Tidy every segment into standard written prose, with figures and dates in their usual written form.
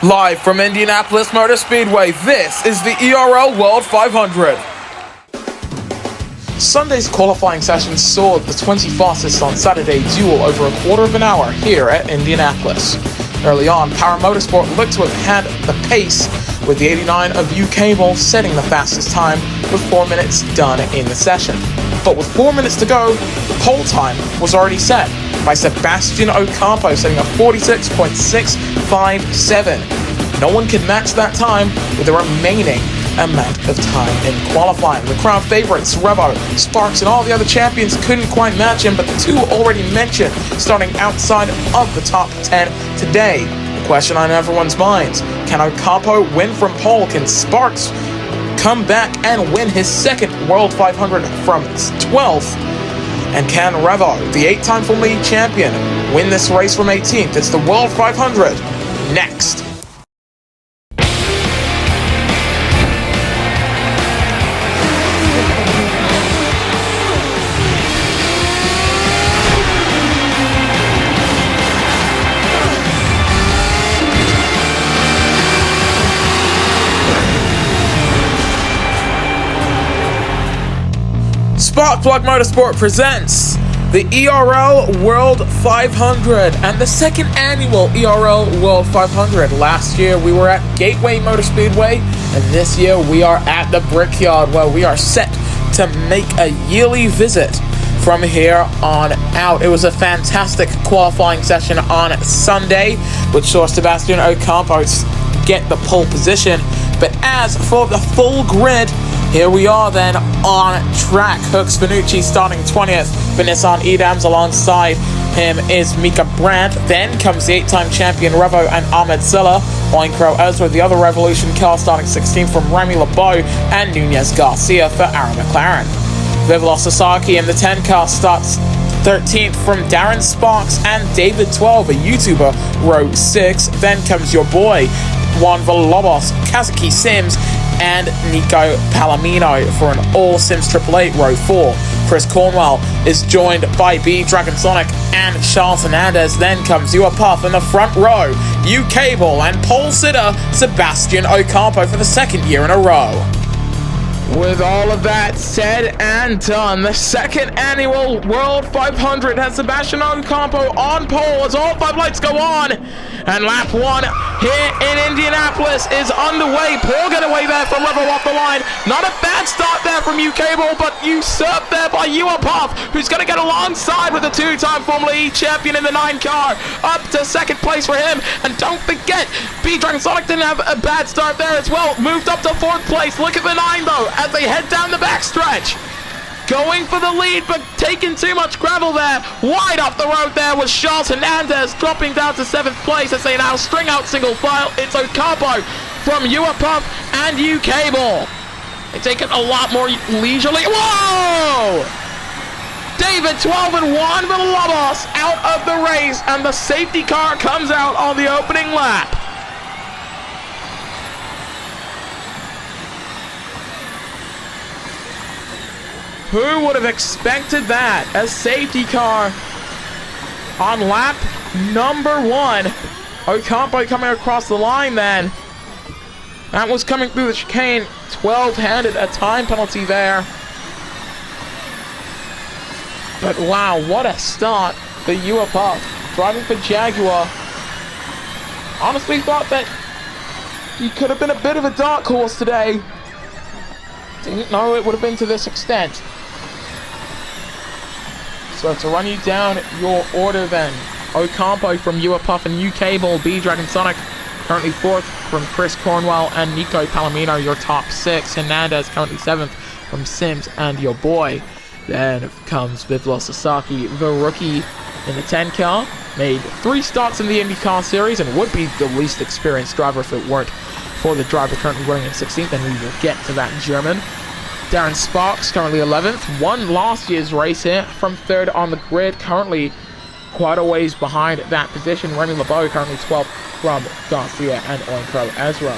Live from Indianapolis Motor Speedway, this is the ERL World 500. Sunday's qualifying session saw the 20 fastest on Saturday duel over a quarter of an hour here at Indianapolis. Early on, Power Motorsport looked to have had the pace, with the 89 of U-Cable setting the fastest time with 4 minutes done in the session. But with 4 minutes to go, the pole time was already set by Sebastian Ocampo, setting a 46.657. No one could match that time with the remaining amount of time in qualifying. The crowd favorites, Revo, Sparks, and all the other champions couldn't quite match him, but the two already mentioned starting outside of the top 10 today. The question on everyone's minds, can Ocampo win from pole? Can Sparks come back and win his second World 500 from 12th? And can Revo, the 8-time Formula E champion, win this race from 18th? It's the World 500 next. Sparkplug Motorsport presents the ERL World 500 and the second annual ERL World 500. Last year we were at Gateway Motor Speedway, and this year we are at the Brickyard, where we are set to make a yearly visit from here on out. It was a fantastic qualifying session on Sunday, which saw Sebastian Ocampo get the pole position. But as for the full grid, here we are then on track. Hooks Vanucci starting 20th for Nissan Edams. Alongside him is Mika Brandt. Then comes the 8-time champion Revo and Ahmed Zilla. Oinkro Ezra, the other Revolution car, starting 16th from Remy LeBeau and Nunez Garcia for Aaron McLaren. Vivlos Sasaki in the 10 car starts 13th from Darren Sparks and David 12, a YouTuber, row 6. Then comes your boy Juan Villalobos, Kazuki Sims, and Nico Palomino for an all Sims 888 row 4. Chris Cornwell is joined by B Dragon Sonic and Charles Hernandez. Then comes Ewa Puff in the front row, U-Cable and pole sitter Sebastian Ocampo for the second year in a row. With all of that said and done, the second annual World 500 has Sebastian Ocampo on pole as all 5 lights go on. And lap 1 here in Indianapolis is underway. Poor getaway there from Revo off the line. Not a bad start there from U-Cable, but usurped there by Ewa Puff, who's going to get alongside with the 2-time Formula E champion in the 9 car. Up to second place for him. And don't forget, B Dragon Sonic didn't have a bad start there as well. Moved up to 4th place. Look at the 9 though, as they head down the backstretch. Going for the lead, but taking too much gravel there. Wide off the road there was Charles Hernandez, dropping down to 7th place as they now string out single file. It's Ocampo from Ewa Puff and U-Cable. They take it a lot more leisurely. Whoa! David 12 and Juan Villalobos out of the race, and the safety car comes out on the opening lap. Who would have expected that? A safety car on lap number 1. Ocampo coming across the line then. That was coming through the chicane. 12-handed, a time penalty there. But wow, what a start for Ewa Puff. Driving for Jaguar. Honestly thought that he could have been a bit of a dark horse today. Didn't know it would have been to this extent. So to run you down your order then, Ocampo from Ewa Puff and U-Cable, B Dragon Sonic currently 4th from Chris Cornwell and Nico Palomino, your top 6. Hernandez currently 7th from Sims and your boy. Then comes Vivlos Sasaki, the rookie in the 10 car. Made 3 starts in the IndyCar series and would be the least experienced driver if it weren't for the driver currently running in 16th, and we will get to that German. Darren Sparks currently 11th, won last year's race here from 3rd on the grid, currently quite a ways behind that position. Remy LeBeau currently 12th from Garcia and Oinkro Ezra.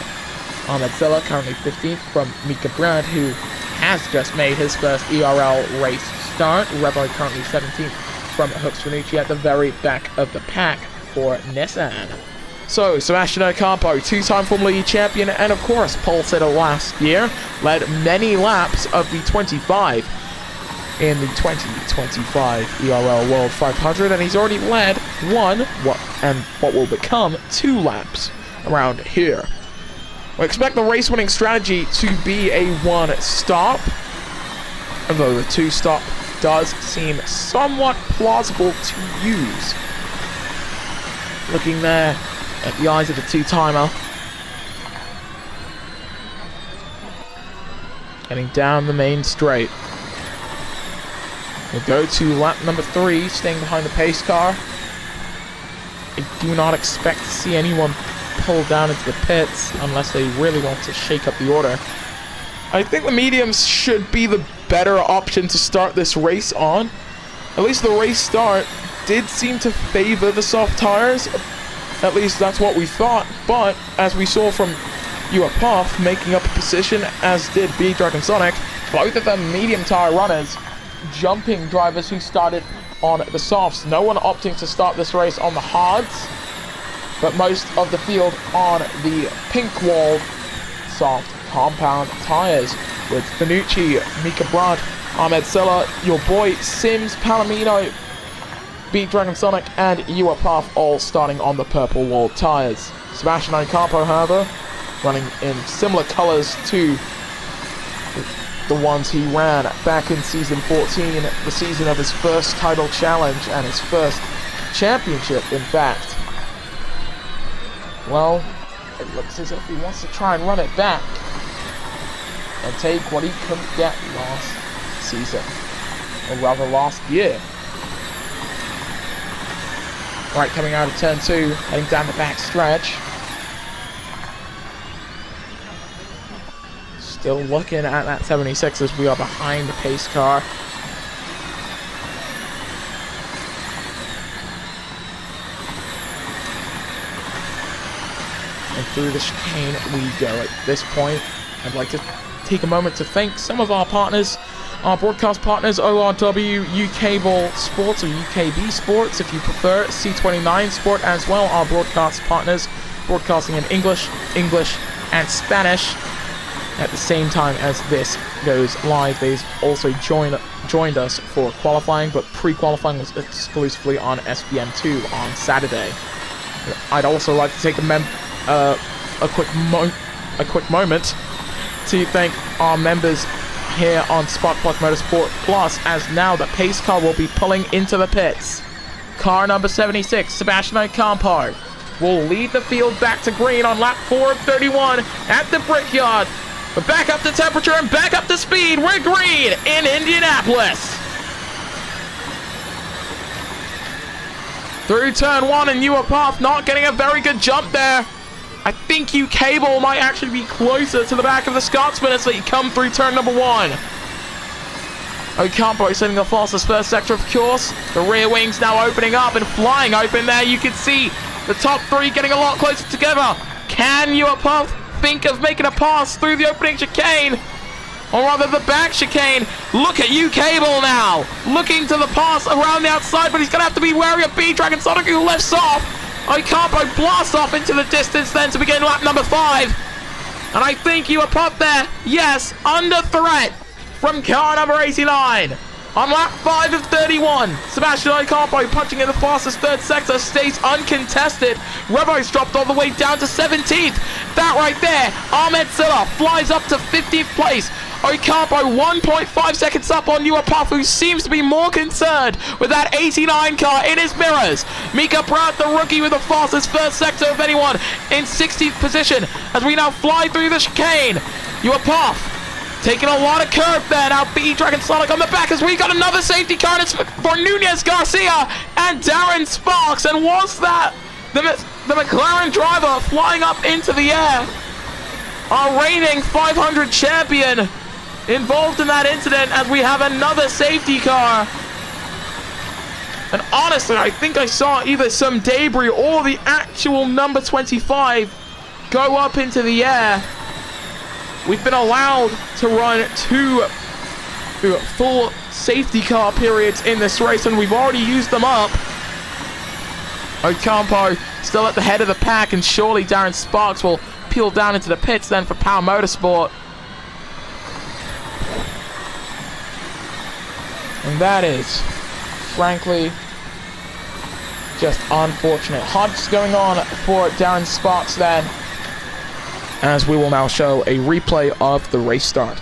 Ahmed Zilla currently 15th from Mika Brandt, who has just made his first ERL race start. Revo currently 17th from Hooks Vanucci at the very back of the pack for Nissan. So, Sebastian Ocampo, two-time Formula E champion, and of course, pole sitter last year, led many laps of the 25 in the 2025 ERL World 500, and he's already led what will become 2 laps around here. We expect the race-winning strategy to be a 1-stop, although the 2-stop does seem somewhat plausible to use. Looking there at the eyes of the 2-timer. Heading down the main straight. We'll go to lap number 3, staying behind the pace car. I do not expect to see anyone pull down into the pits unless they really want to shake up the order. I think the mediums should be the better option to start this race on. At least the race start did seem to favor the soft tires. At least that's what we thought. But as we saw from Puff making up a position, as did B Dragon Sonic, both of them medium tire runners, jumping drivers who started on the softs. No one opting to start this race on the hards, but most of the field on the pink-walled soft compound tires, with Finucci, Mika Brandt, Ahmed Silla, your boy Sims, Palomino, Beat Dragon Sonic, and Puff all starting on the purple-walled tires. Sebastian Ocampo, however, running in similar colors to the ones he ran back in Season 14, the season of his first title challenge and his first championship, in fact. Well, it looks as if he wants to try and run it back and take what he couldn't get last season, or rather last year. Right, coming out of turn 2, heading down the back stretch. Still looking at that 76 as we are behind the pace car. And through the chicane we go. At this point, I'd like to take a moment to thank some of our partners, our broadcast partners, ORW, UKable Sports, or UKB Sports if you prefer, C29 Sport as well, our broadcast partners, broadcasting in English, and Spanish at the same time as this goes live. They've also joined us for qualifying, but pre-qualifying was exclusively on SPN2 on Saturday. I'd also like to take a quick moment to thank our members here on Sparkplug Motorsport Plus, as now the pace car will be pulling into the pits. Car number 76, Sebastian Ocampo, will lead the field back to green on lap 4 of 31 at the Brickyard. But back up to temperature and back up to speed. We're green in Indianapolis. Through turn 1, and Puff not getting a very good jump there. I think Cable might actually be closer to the back of the Scotsman as they come through turn number 1. Ocampo setting the fastest first sector, of course. The rear wings now opening up and flying open there. You can see the top 3 getting a lot closer together. Can Puff think of making a pass through the opening chicane? Or rather the back chicane. Look at Cable now, looking to the pass around the outside, but he's going to have to be wary of B Dragon Sonic, who lifts off. Ocampo blasts off into the distance then to begin lap number 5. And I think Puff there, yes, under threat from car number 89. On lap 5 of 31, Sebastian Ocampo punching in the fastest third sector stays uncontested. Revo's dropped all the way down to 17th. That right there, Ahmed Silla flies up to 15th place. Ocampo 1.5 seconds up on Puff, who seems to be more concerned with that 89 car in his mirrors. Mika Brandt, the rookie, with the fastest first sector of anyone, in 16th position as we now fly through the chicane. Puff taking a lot of curve there. Now B Dragon Sonic on the back as we got another safety car, and it's for Nunez Garcia and Darren Sparks. And was that the McLaren driver flying up into the air? Our reigning 500 champion involved in that incident, as we have another safety car. And honestly, I think I saw either some debris or the actual number 25 go up into the air. We've been allowed to run 2 full safety car periods in this race, and we've already used them up. Ocampo still at the head of the pack, and surely Darren Sparks will peel down into the pits then for Power Motorsport. And that is, frankly, just unfortunate. Hodge going on for Darren Sparks then, as we will now show a replay of the race start.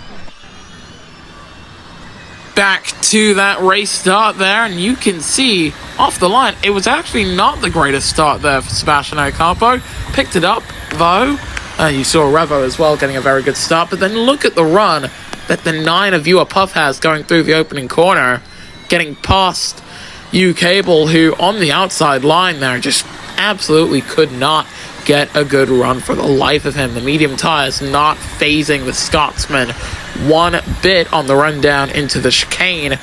Back to that race start there, and you can see off the line, it was actually not the greatest start there for Sebastian Ocampo. Picked it up, though. You saw Revo as well getting a very good start, but then look at the run that the 9 of Viewer Puff has going through the opening corner, getting past U-Cable, who on the outside line there just absolutely could not get a good run for the life of him. The medium tires not phasing the Scotsman one bit on the run down into the chicane,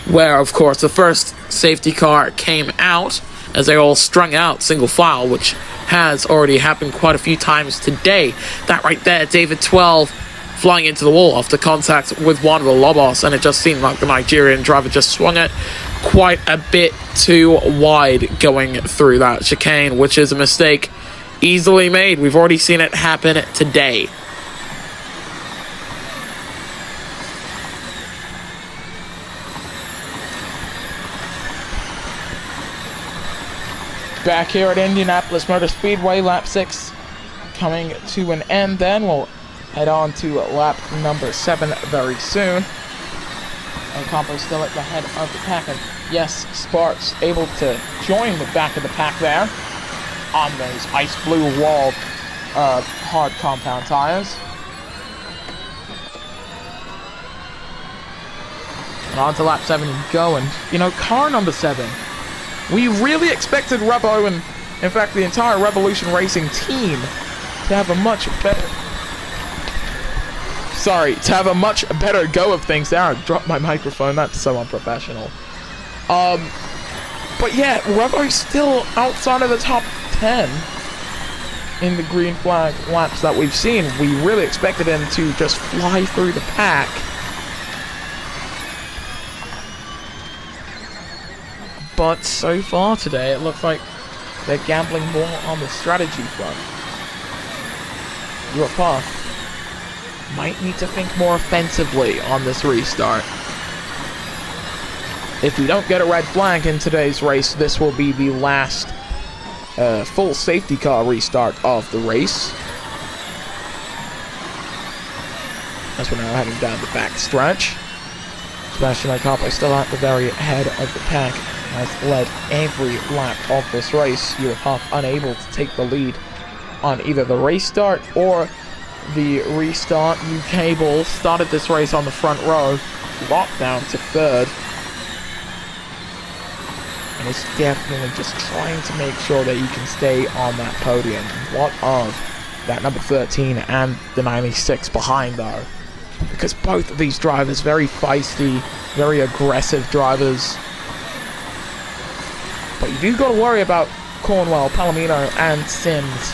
where of course the first safety car came out as they all strung out single file, which has already happened quite a few times today. That right there, David 12 flying into the wall after contact with one of the Lobos, and it just seemed like the Nigerian driver just swung it quite a bit too wide going through that chicane, which is a mistake easily made. We've already seen it happen today. Back here at Indianapolis Motor Speedway, lap 6 coming to an end then. We'll head on to lap number 7 very soon. Ocampo still at the head of the pack, and yes, Sparks able to join the back of the pack there on those ice blue wall hard compound tires. And on to lap 7 and go, and you know, car number 7. We really expected Revo and, in fact, the entire Revolution Racing team to have a much better go of things there. I dropped my microphone. That's so unprofessional. But yeah, Revo's still outside of the top 10 in the green flag laps that we've seen. We really expected him to just fly through the pack. But so far today, it looks like they're gambling more on the strategy front. Your Puff might need to think more offensively on this restart. If we don't get a red flag in today's race, this will be the last full safety car restart of the race. As we're now heading down the back stretch. Sebastian Ocampo still at the very head of the pack, has led every lap of this race. Your Puff unable to take the lead on either the race start or the restart. U-Cable started this race on the front row, locked down to third, and is definitely just trying to make sure that he can stay on that podium. What of that number 13 and the 96 behind, though? Because both of these drivers, very feisty, very aggressive drivers. But you do got to worry about Cornwell, Palomino, and Sims.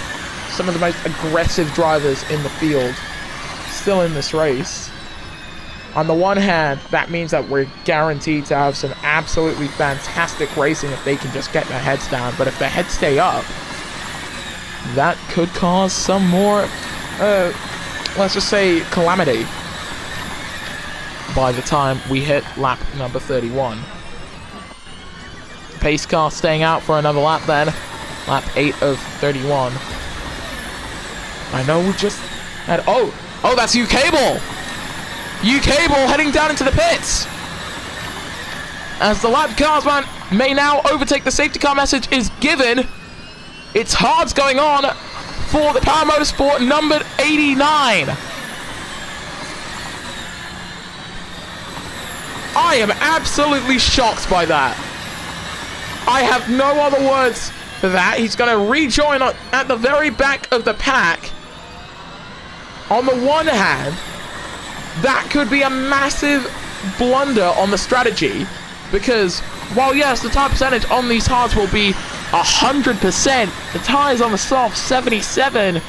Some of the most aggressive drivers in the field still in this race. On the one hand, that means that we're guaranteed to have some absolutely fantastic racing if they can just get their heads down. But if their heads stay up, that could cause some more, let's just say, calamity by the time we hit lap number 31. Pace car staying out for another lap then. Lap 8 of 31. I know we just had... Oh, that's U-Cable! U-Cable heading down into the pits! As the lap cars may now overtake the safety car message is given. It's hards going on for the Power Motorsport number 89. I am absolutely shocked by that. I have no other words for that. He's going to rejoin at the very back of the pack. On the one hand, that could be a massive blunder on the strategy, because while yes, the tire percentage on these hards will be 100%, the tires on the soft 77,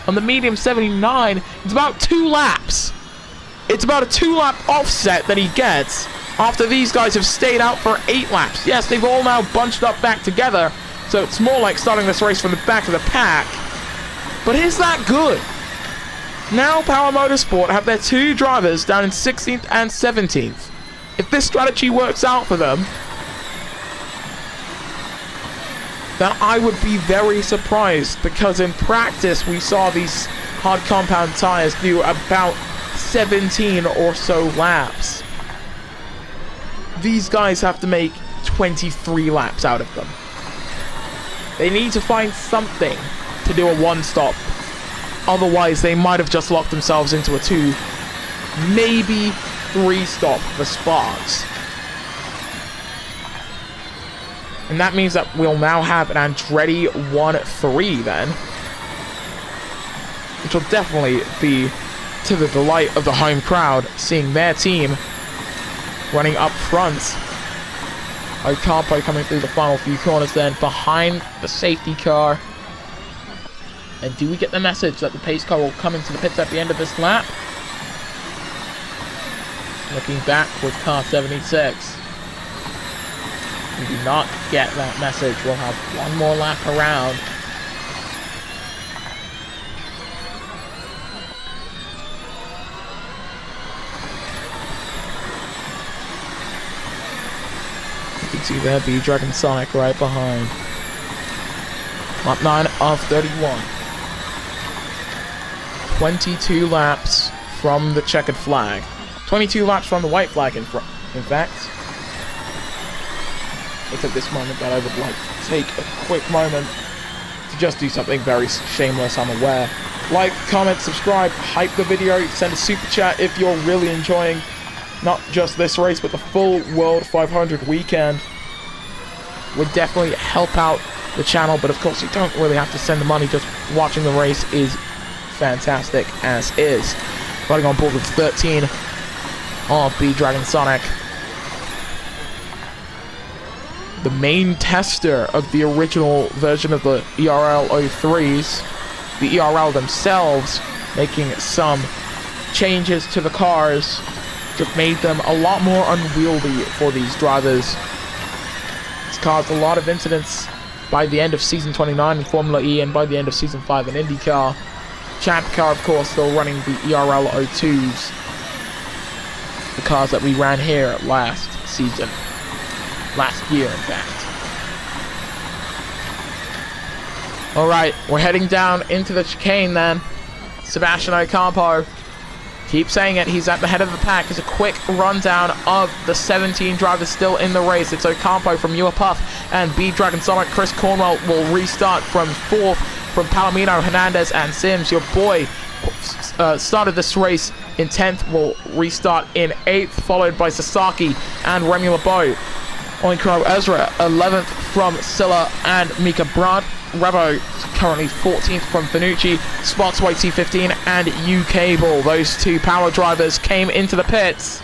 on the medium 79, it's about 2 laps. It's about a 2-lap offset that he gets after these guys have stayed out for 8 laps. Yes, they've all now bunched up back together, So it's more like starting this race from the back of the pack. But is that good? Now Power Motorsport have their 2 drivers down in 16th and 17th. If this strategy works out for them, then I would be very surprised, because in practice we saw these hard compound tires do about 17 or so laps. These guys have to make 23 laps out of them. They need to find something to do a 1-stop. Otherwise, they might have just locked themselves into a 2, maybe 3-stop for Sparks. And that means that we'll now have an Andretti 1-3 then, which will definitely be to the delight of the home crowd, seeing their team running up front. Ocampo coming through the final few corners then, behind the safety car. And do we get the message that the pace car will come into the pits at the end of this lap? Looking back with car 76. We do not get that message. We'll have one more lap around. You can see there B-Dragon Sonic right behind. Lap 9 of 31. 22 laps from the checkered flag. 22 laps from the white flag, in fact. It's at this moment that I would like to take a quick moment to just do something very shameless, I'm aware. Like, comment, subscribe, hype the video, send a super chat if you're really enjoying not just this race, but the full World 500 weekend. Would definitely help out the channel, but of course you don't really have to send the money. Just watching the race is fantastic as is. Riding on board with 13 of B-Dragon Sonic, the main tester of the original version of the ERL 03s. The ERL themselves making some changes to the cars, just made them a lot more unwieldy for these drivers. It's caused a lot of incidents by the end of Season 29 in Formula E and by the end of Season 5 in IndyCar. Champ Car, of course, still running the ERL 02s. The cars that we ran here last season. Last year, in fact. Alright, we're heading down into the chicane then. Sebastian Ocampo. Keep saying it, he's at the head of the pack. It's a quick rundown of the 17 drivers still in the race. It's Ocampo from Puff and B-Dragon Sonic. Chris Cornwell will restart from 4th from Palomino, Hernandez, and Sims. Your boy started this race in 10th, will restart in 8th, followed by Sasaki and Remy LeBeau. Oinkro Ezra, 11th from Silla and Mika Brandt. Revo currently 14th from Finucci, Sparks YT15 and U-Cable. Those 2 power drivers came into the pits.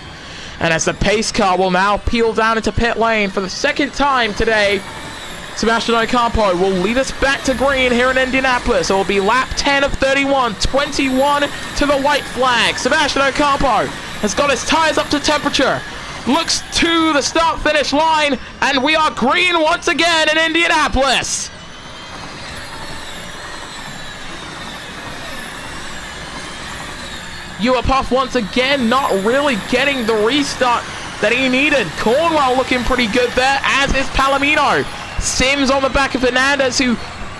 And as the pace car will now peel down into pit lane for the 2nd time today, Sebastian Ocampo will lead us back to green here in Indianapolis. It will be lap 10 of 31, 21 to the white flag. Sebastian Ocampo has got his tires up to temperature. Looks to the start-finish line, and we are green once again in Indianapolis. Puff once again not really getting the restart that he needed. Cornwell looking pretty good there, as is Palomino. Sims on the back of Hernandez, who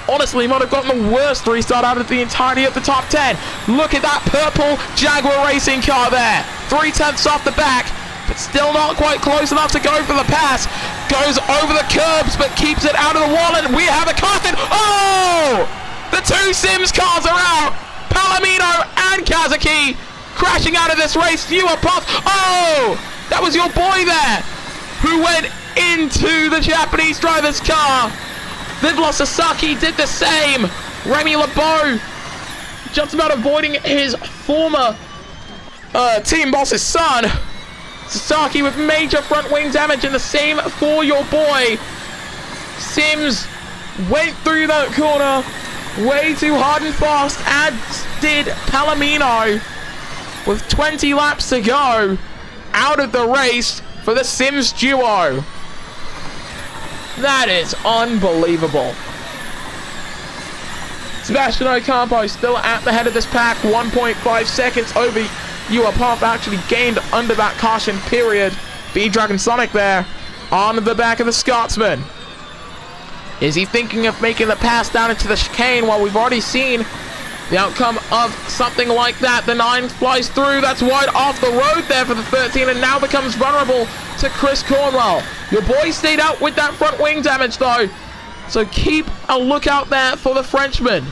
honestly might have gotten the worst restart out of the entirety of the top 10. Look at that purple Jaguar racing car there. 3/10 off the back, but still not quite close enough to go for the pass. Goes over the curbs, but keeps it out of the wall, and we have a Carthen. Oh! The 2 Sims cars are out. Palomino and Kazuki crashing out of this race. Puff. Oh! That was your boy there, who went into the Japanese driver's car. Vivlos Sasaki did the same. Remy LeBeau just about avoiding his former team boss's son. Sasaki with major front wing damage, and the same for your boy. Sims went through that corner way too hard and fast, as did Palomino. With 20 laps to go, out of the race for the Sims duo. That is unbelievable. Sebastian Ocampo still at the head of this pack. 1.5 seconds over Uapov. Actually gained under that caution period. B-Dragon Sonic there on the back of the Scotsman. Is he thinking of making the pass down into the chicane? Well, we've already seen the outcome of something like that. The 9 flies through. That's wide off the road there for the 13 and now becomes vulnerable to Chris Cornwell. Your boy stayed out with that front wing damage though. So keep a lookout there for the Frenchman.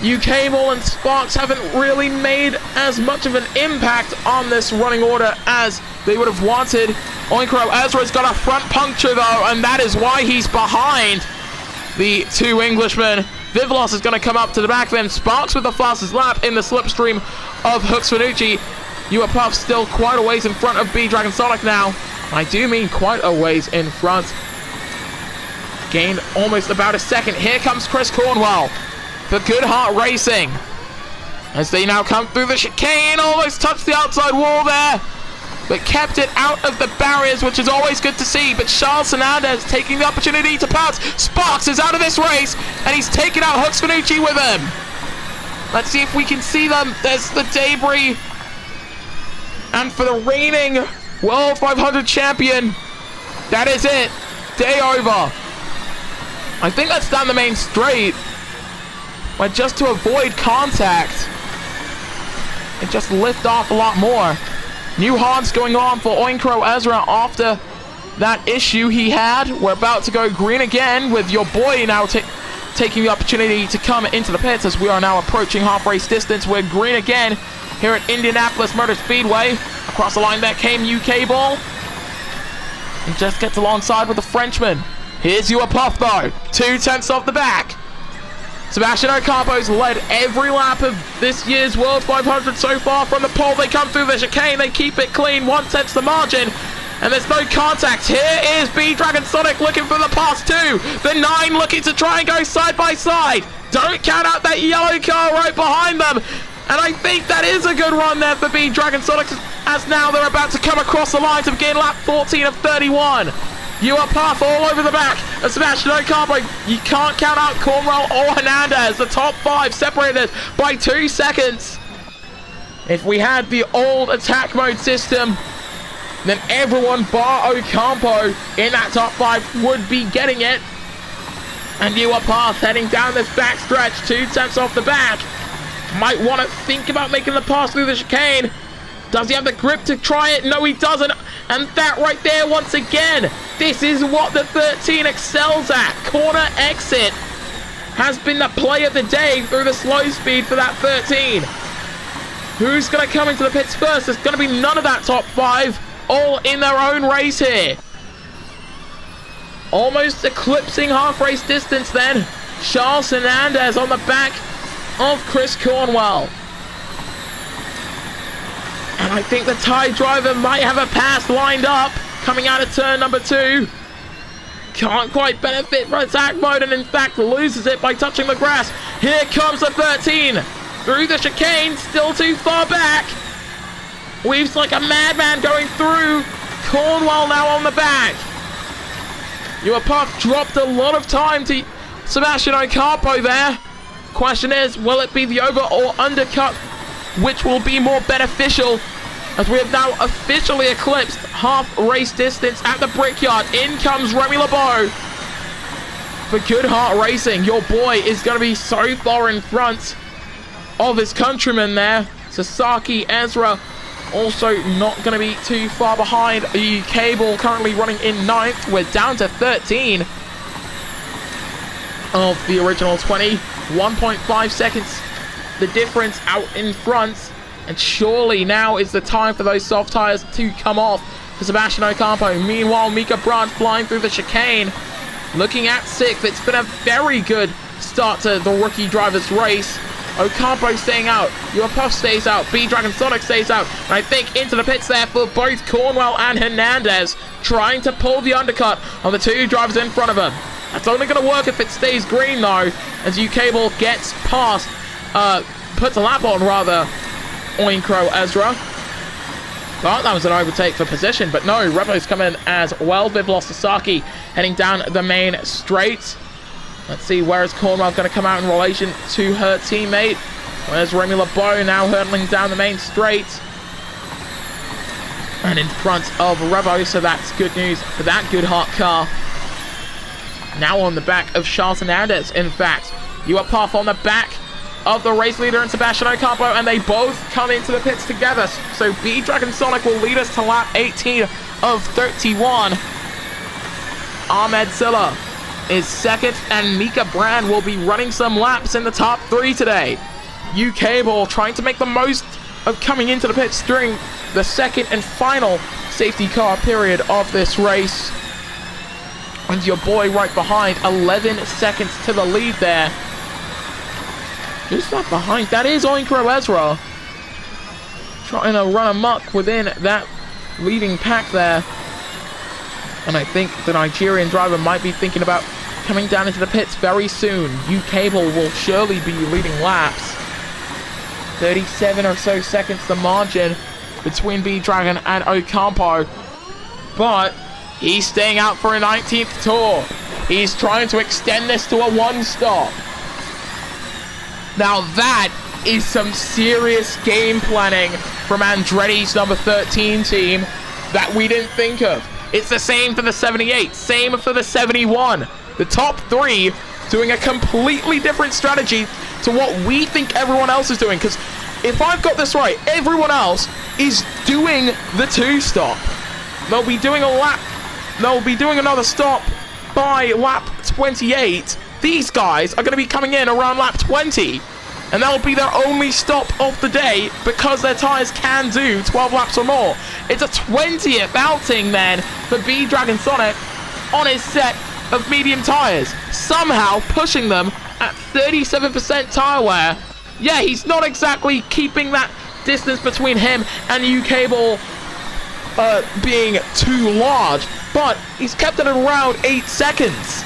Cable and Sparks haven't really made as much of an impact on this running order as they would have wanted. Oinkro Ezra's got a front puncture though, and that is why he's behind the 2 Englishmen. Vivlos is going to come up to the back then. Sparks with the fastest lap in the slipstream of Hux Finucci. Uapov still quite a ways in front of B-Dragon Sonic now. I do mean quite a ways in front. Gained almost about a second. Here comes Chris Cornwell for Good Heart Racing. As they now come through the chicane. Almost touched the outside wall there, but kept it out of the barriers, which is always good to see. But Charles Hernandez taking the opportunity to pounce. Sparks is out of this race, and he's taken out Hux Finucci with him. Let's see if we can see them. There's the debris. And for the reigning World 500 champion, that is it. Day over. I think that's down the main straight. But just to avoid contact, and just lift off a lot more. New Hans going on for Oinkro Ezra after that issue he had. We're about to go green again with your boy now taking the opportunity to come into the pits as we are now approaching half race distance. We're green again here at Indianapolis Motor Speedway. Across the line there came Cable. And just gets alongside with the Frenchman. Here's Uapov though, 2/10 off the back. Sebastian Ocampo's led every lap of this year's World 500 so far. From the pole, they come through the chicane, they keep it clean, 1/10 the margin, and there's no contact. Here is B-Dragon Sonic looking for the pass too. The 9 looking to try and go side by side. Don't count out that yellow car right behind them. And I think that is a good run there for B-Dragon Sonic, as now they're about to come across the line to begin lap 14 of 31. Uapov all over the back of Sebastian Ocampo. You can't count out Cornwell or Hernandez. The top 5 separated by 2 seconds. If we had the old attack mode system, then everyone bar Ocampo in that top 5 would be getting it. And Uapov heading down this back stretch, 2/10 off the back. Might want to think about making the pass through the chicane. Does he have the grip to try it? No, he doesn't. And that right there, once again, this is what the 13 excels at. Corner exit has been the play of the day through the slow speed for that 13. Who's going to come into the pits first? There's going to be none of that top 5, all in their own race here. Almost eclipsing half race distance then. Charles Hernandez on the back of Chris Cornwell. And I think the Thai driver might have a pass lined up coming out of turn number 2. Can't quite benefit from attack mode, and in fact loses it by touching the grass. Here comes the 13 through the chicane, still too far back. Weaves like a madman going through. Cornwell now on the back. Uapov dropped a lot of time to Sebastian Ocampo there. Question is, will it be the over or undercut which will be more beneficial, as we have now officially eclipsed half race distance at the Brickyard. In comes Remy LeBeau for Good Heart Racing. Your boy is going to be so far in front of his countryman there. Sasaki Ezra also not going to be too far behind. The Cable currently running in 9th. We're down to 13 of the original 20. 1.5 seconds the difference out in front, and surely now is the time for those soft tires to come off for Sebastian Ocampo. Meanwhile, Mika Brandt flying through the chicane, looking at 6th. It's been a very good start to the rookie driver's race. Ocampo staying out, Uapov stays out, B-Dragon Sonic stays out, and I think into the pits there for both Cornwell and Hernandez, trying to pull the undercut on the 2 drivers in front of him. That's only going to work if it stays green though, as Cable gets past, puts a lap on rather, Oinkro Ezra. Thought that was an overtake for position, but no, Revo's come in as well. Viv lost to Saki, heading down the main straight. Let's see, where is Cornwell going to come out in relation to her teammate? Where's Remy LeBeau now hurtling down the main straight? And in front of Revo, so that's good news for that good hot car. Now on the back of Charles Hernandez, in fact. You are Puff on the back of the race leader and Sebastian Ocampo, and they both come into the pits together. So B-Dragon Sonic will lead us to lap 18 of 31. Ahmed Silla is second, and Mika Brand will be running some laps in the top 3 today. UK Ball trying to make the most of coming into the pits during the second and final safety car period of this race. And your boy right behind, 11 seconds to the lead there. Who's that behind? That is Oinkro Ezra. Trying to run amok within that leading pack there. And I think the Nigerian driver might be thinking about coming down into the pits very soon. UK will surely be leading laps. 37 or so seconds the margin between B-Dragon and Ocampo. But he's staying out for a 19th tour. He's trying to extend this to a 1-stop. Now that is some serious game planning from Andretti's number 13 team that we didn't think of. It's the same for the 78, same for the 71. The top 3 doing a completely different strategy to what we think everyone else is doing. Because if I've got this right, everyone else is doing the 2-stop. They'll be doing a lap. They'll be doing another stop by lap 28. These guys are going to be coming in around lap 20. And that will be their only stop of the day because their tyres can do 12 laps or more. It's a 20th outing then for B-Dragon Sonic on his set of medium tyres. Somehow pushing them at 37% tyre wear. Yeah, he's not exactly keeping that distance between him and UK Ball being too large, but he's kept it at around 8 seconds.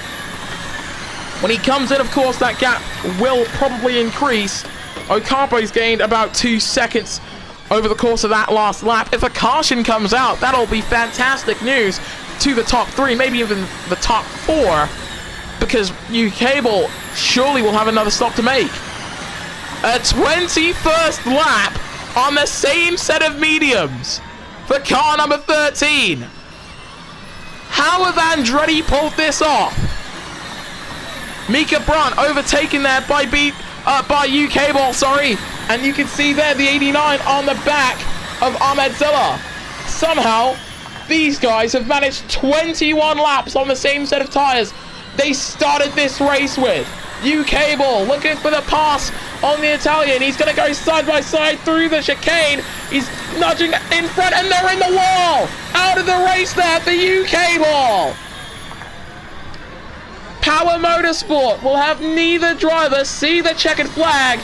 When he comes in, of course, that gap will probably increase. Ocampo's gained about 2 seconds over the course of that last lap. If a caution comes out, that'll be fantastic news to the top 3, maybe even the top 4, because UK Ball surely will have another stop to make. A 21st lap on the same set of mediums for car number 13. How have Andretti pulled this off? Mika Brunt overtaken there by UK Ball, sorry. And you can see there the 89 on the back of Ahmed Zilla. Somehow, these guys have managed 21 laps on the same set of tyres they started this race with. UK Ball looking for the pass on the Italian. He's going to go side by side through the chicane. He's nudging in front, and they're in the wall. Out of the race there for UK Ball. Power Motorsport will have neither driver see the checkered flag.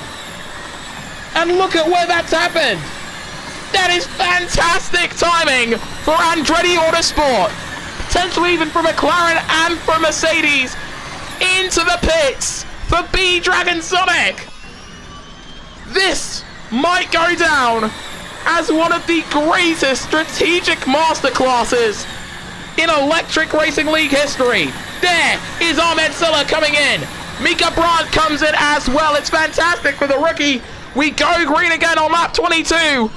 And look at where that's happened. That is fantastic timing for Andretti Autosport. Potentially even for McLaren and for Mercedes. Into the pits for B-Dragon Sonic. This might go down as one of the greatest strategic masterclasses in Electric Racing League history. There is Ahmed Silla coming in. Mika Brandt comes in as well. It's fantastic for the rookie. We go green again on lap 22.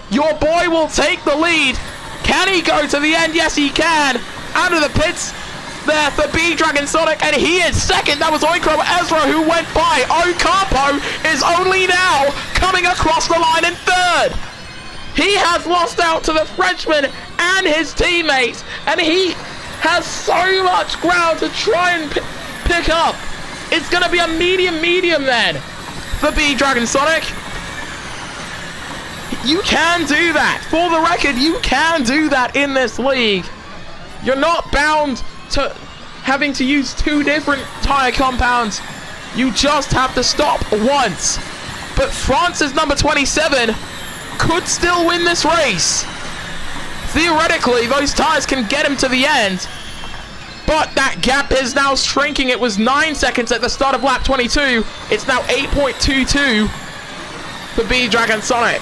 Your boy will take the lead. Can he go to the end? Yes, he can. Out of the pits there for B-Dragon Sonic, and he is second. That was Oinkro Ezra who went by. Ocampo is only now coming across the line in third. He has lost out to the Frenchman and his teammates, and he has so much ground to try and pick up. It's going to be a medium then for B-Dragon Sonic. You can do that. For the record, you can do that in this league. You're not bound to having to use 2 different tire compounds. You just have to stop once. But France's number 27 could still win this race. Theoretically, those tires can get him to the end. But that gap is now shrinking. It was 9 seconds at the start of lap 22. It's now 8.22 for B-Dragon Sonic.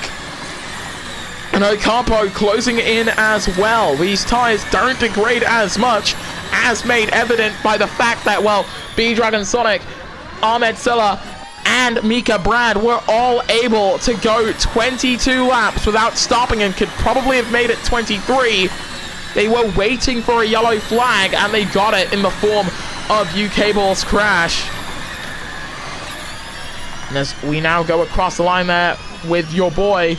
And Ocampo closing in as well. These tires don't degrade as much, as made evident by the fact that, well, B-Dragon Sonic, Ahmed Silla, and Mika Brad were all able to go 22 laps without stopping and could probably have made it 23. They were waiting for a yellow flag, and they got it in the form of UK Ball's crash. And as we now go across the line there with your boy,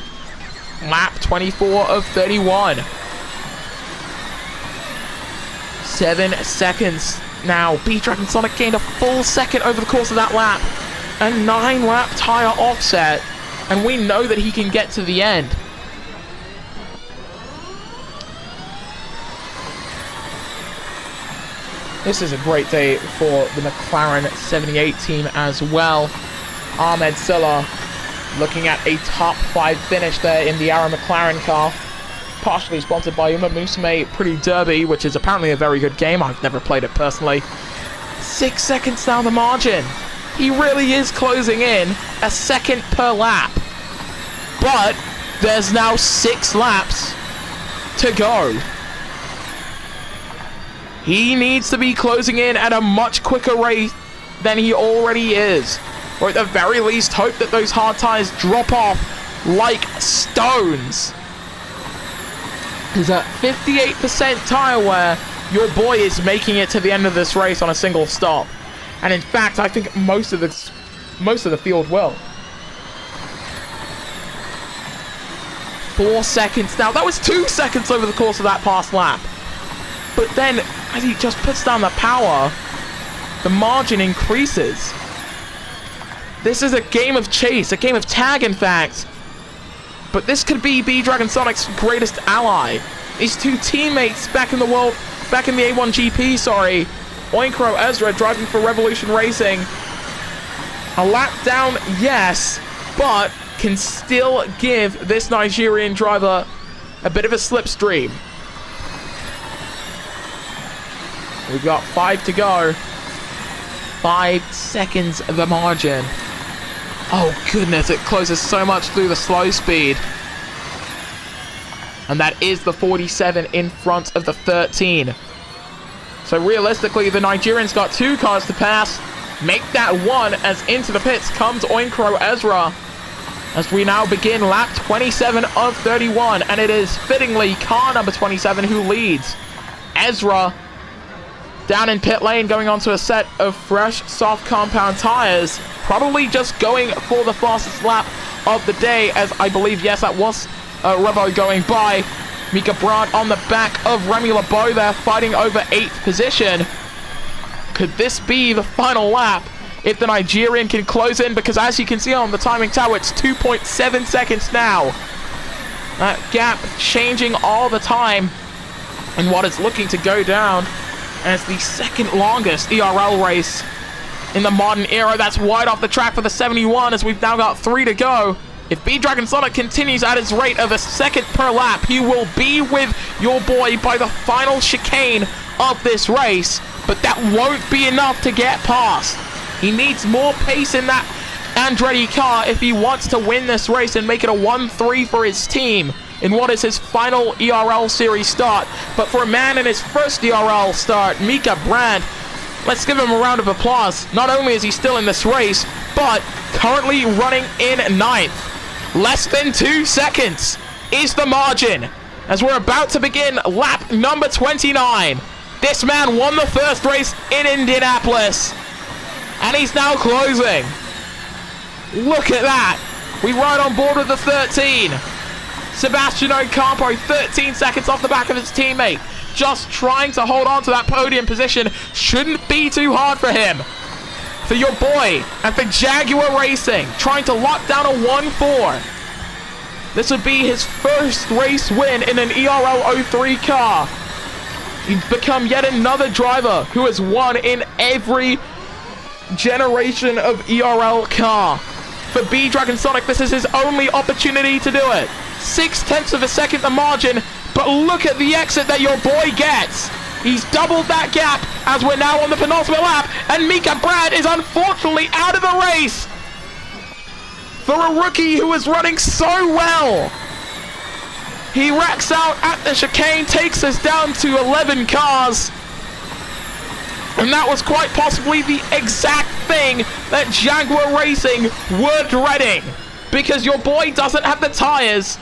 lap 24 of 31. 7 seconds now. B-Dragon Sonic gained a full second over the course of that lap. A 9-lap tire offset, and we know that he can get to the end. This is a great day for the McLaren 78 team as well. Ahmed Silla looking at a top 5 finish there in the Arrow McLaren car. Partially sponsored by Uma Musume Pretty Derby, which is apparently a very good game. I've never played it personally. 6 seconds down the margin. He really is closing in a second per lap. But there's now 6 laps to go. He needs to be closing in at a much quicker rate than he already is. Or at the very least, hope that those hard tires drop off like stones. Because at 58% tire wear, your boy is making it to the end of this race on a single stop. And in fact, I think most of the field will. 4 seconds now. That was 2 seconds over the course of that past lap. But then, as he just puts down the power, the margin increases. This is a game of chase, a game of tag, in fact. But this could be B-Dragon Sonic's greatest ally. These two teammates back in the A1GP, sorry. Oinkro Ezra driving for Revolution Racing. A lap down, yes, but can still give this Nigerian driver a bit of a slipstream. We've got 5 to go. 5 seconds of the margin. Oh goodness, it closes so much through the slow speed. And that is the 47 in front of the 13. So realistically, the Nigerians got 2 cars to pass. Make that 1 as into the pits comes Oinkro Ezra. As we now begin lap 27 of 31. And it is fittingly car number 27 who leads. Ezra down in pit lane, going onto a set of fresh, soft compound tires. Probably just going for the fastest lap of the day, as I believe, yes, that was Revo going by. Mika Brad on the back of Remy LeBeau there, fighting over 8th position. Could this be the final lap if the Nigerian can close in? Because as you can see on the timing tower, it's 2.7 seconds now. That gap changing all the time in what is looking to go down as the second longest ERL race in the modern era. That's wide off the track for the 71, as we've now got 3 to go. If B-Dragon Sonic continues at his rate of a second per lap, he will be with your boy by the final chicane of this race, but that won't be enough to get past. He needs more pace in that Andretti car if he wants to win this race and make it a 1-3 for his team in what is his final ERL Series start. But for a man in his first ERL start, Mika Brad, let's give him a round of applause. Not only is he still in this race, but currently running in 9th. Less than 2 seconds is the margin as we're about to begin lap number 29. This man won the first race in Indianapolis, and he's now closing. Look at that. We ride on board with the 13. Sebastian Ocampo, 13 seconds off the back of his teammate. Just trying to hold on to that podium position. Shouldn't be too hard for him. For your boy and for Jaguar Racing, trying to lock down a 1-4. This would be his first race win in an ERL 03 car. He's become yet another driver who has won in every generation of ERL car. For B-Dragon Sonic, this is his only opportunity to do it. 0.6 of a second the margin, but look at the exit that your boy gets. He's doubled that gap as we're now on the penultimate lap, and Mika Brad is unfortunately out of the race. For a rookie who was running so well, He racks out at the chicane, takes us down to 11 cars. And that was quite possibly the exact thing that Jaguar Racing were dreading. Because your boy doesn't have the tires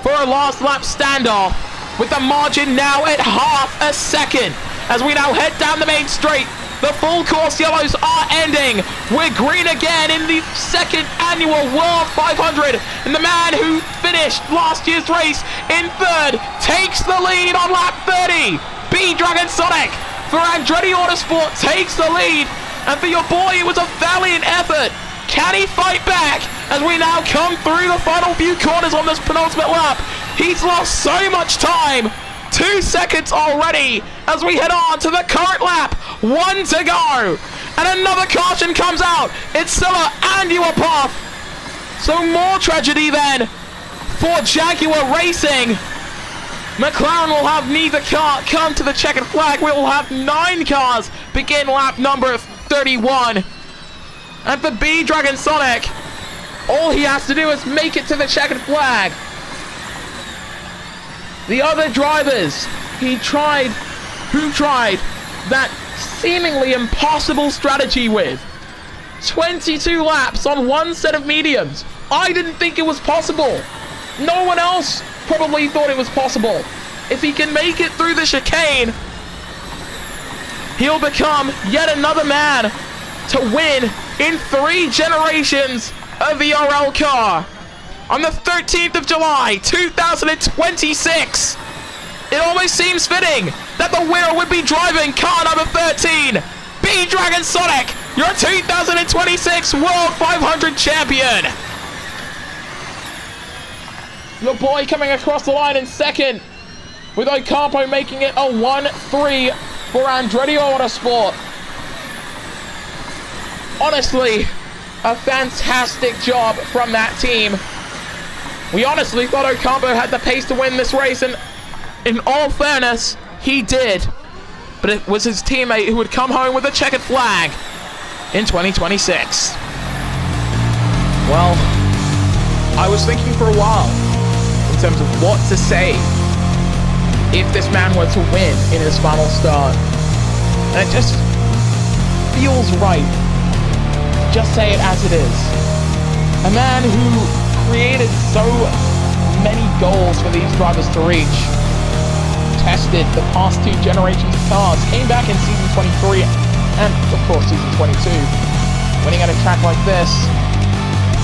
for a last lap standoff. With the margin now at half a second. As we now head down the main straight. The full course yellows are ending. We're green again in the second annual World 500. And the man who finished last year's race in third takes the lead on lap 30. B-Dragon Sonic for Andretti Autosport takes the lead. And for your boy, it was a valiant effort. Can he fight back as we now come through the final few corners on this penultimate lap? He's lost so much time. 2 seconds already as we head on to the current lap. 1 to go. And another caution comes out. It's Silla and Puff. So more tragedy then for Jaguar Racing. McLaren will have neither car come to the checkered flag. We will have 9 cars begin lap number 31. And for B-Dragon Sonic, all he has to do is make it to the checkered flag. The other drivers who tried that seemingly impossible strategy with 22 laps on one set of mediums. I didn't think it was possible. No one else probably thought it was possible. If he can make it through the chicane, he'll become yet another man to win in 3 generations of the ERL car. On the 13th of July, 2026, it almost seems fitting that the winner would be driving car number 13, B-Dragon Sonic, your 2026 World 500 champion. Your boy coming across the line in second, with Ocampo making it a 1-3 for Andretti Autosport. Honestly, a fantastic job from that team. We honestly thought Ocampo had the pace to win this race, and in all fairness, he did. But it was his teammate who would come home with a checkered flag in 2026. Well, I was thinking for a while in terms of what to say if this man were to win in his final start. And it just feels right. Just say it as it is. A man who created so many goals for these drivers to reach. Tested the past 2 generations of cars. Came back in season 23 and, of course, season 22. Winning at a track like this.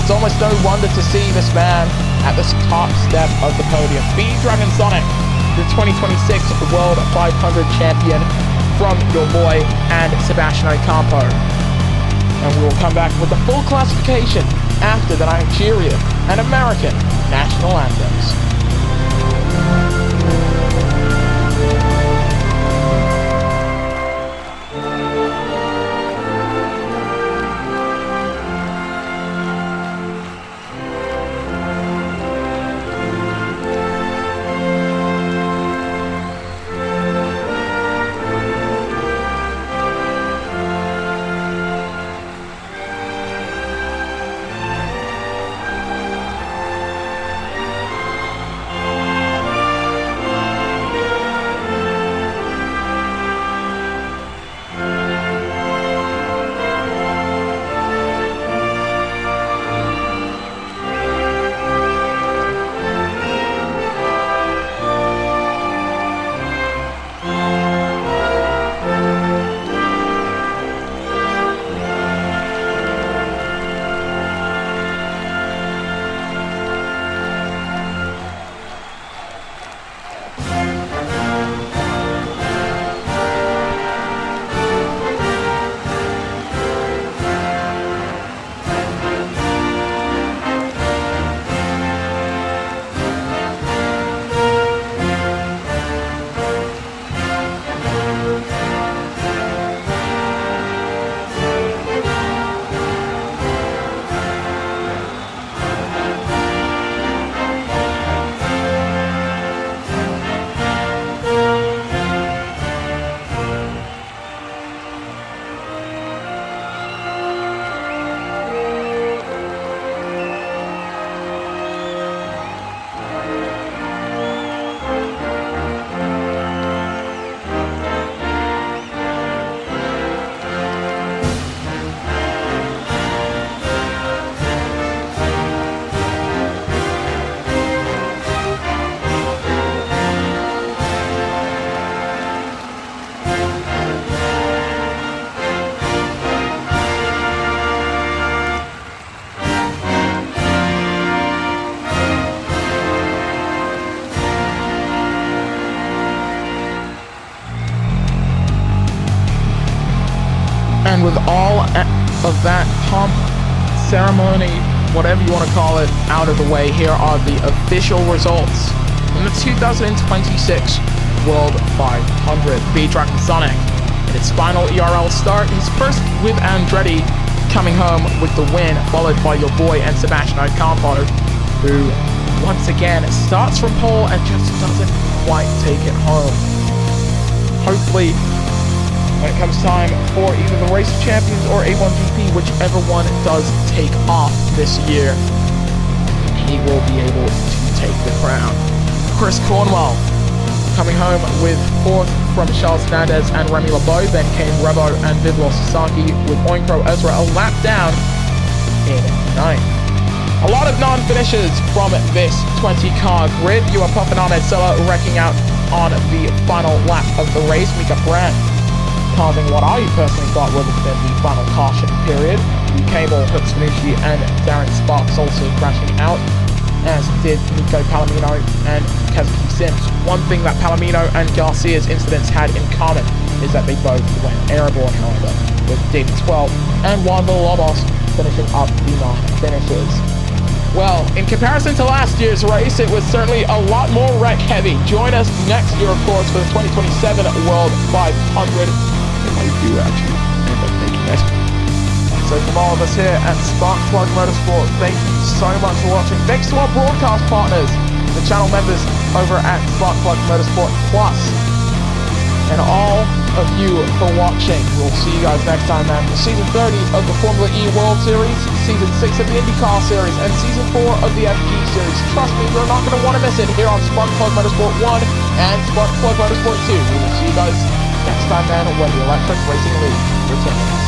It's almost no wonder to see this man at the top step of the podium. B-Dragon Sonic, the 2026 World 500 champion from your boy and Sebastian Ocampo. And we will come back with the full classification after the Nigerian and American national anthems. with all of that pomp, ceremony, whatever you want to call it, out of the way, here are the official results from the 2026 World 500. B-Dragon Sonic in its final ERL start. He's first with Andretti, coming home with the win, followed by your boy and Sebastian Ocampo, who once again starts from pole and just doesn't quite take it home. Hopefully, when it comes time for either the Race of Champions or A1GP, whichever one does take off this year, he will be able to take the crown. Chris Cornwell coming home with 4th from Charles Fernandez and Remy LeBeau. Then came Rebo and Vivlo Sasaki, with Oinkro Ezra a lap down in 9th. A lot of non-finishes from this 20-car grid. You are puffing on Edsela, wrecking out on the final lap of the race. Mika Brandt causing what I personally thought would have been the final caution period. The Cable, Hooks Finucci, and Darren Sparks also crashing out, as did Nico Palomino and Kazuki Sims. One thing that Palomino and Garcia's incidents had in common is that they both went airborne, however, with David 12 and Juan Villalobos finishing up the non-finishes. Well, in comparison to last year's race, it was certainly a lot more wreck heavy. Join us next year, of course, for the 2027 World 500. If I do actually end up making it. So from all of us here at Sparkplug Motorsport, thank you so much for watching. Thanks to our broadcast partners, the channel members over at Sparkplug Motorsport Plus, and all of you for watching. We'll see you guys next time, man, for Season 30 of the Formula E World Series, Season 6 of the IndyCar Series, and Season 4 of the FG Series. Trust me, you're not going to want to miss it here on Sparkplug Motorsport 1 and Sparkplug Motorsport 2. We will see you guys next time, man, when the Electric Racing League returns.